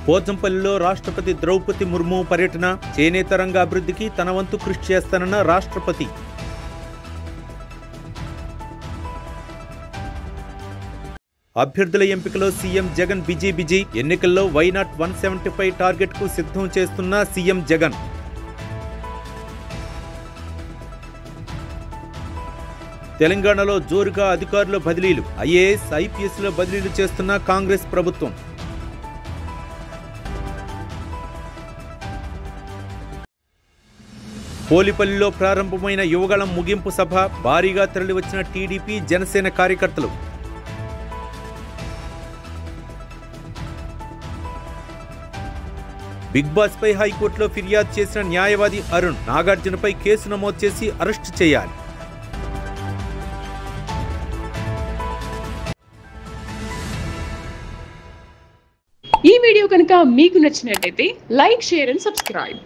పోచంపల్లిలో రాష్ట్రపతి ద్రౌపది ముర్ము పర్యటన, చేనేత రంగ అభివృద్ధికి తన వంతు కృషి చేస్తానన్న రాష్ట్రపతి. అభ్యర్థుల ఎంపికలో సీఎం జగన్ బిజీ. ఎన్నికల్లో వైనాట్ 175 టార్గెట్ కు సిద్ధం చేస్తున్న సీఎం జగన్. తెలంగాణలో జోరుగా అధికారుల బదిలీలు, ఐఏఎస్, ఐపీఎస్ల బదిలీలు చేస్తున్న కాంగ్రెస్ ప్రభుత్వం. పోలిపల్లిలో ప్రారంభమైన యువగళం ముగింపు సభ, భారీగా తరలివచ్చిన టీడీపీ, జనసేన కార్యకర్తలు. బిగ్ బాస్ పై హైకోర్టులో ఫిర్యాదు చేసిన న్యాయవాది అరుణ్, నాగార్జునపై కేసు నమోదు చేసి అరెస్టు చేయాలి. ఈ వీడియో కనుక మీకు నచ్చినట్లయితే లైక్, షేర్ అండ్ సబ్స్క్రైబ్.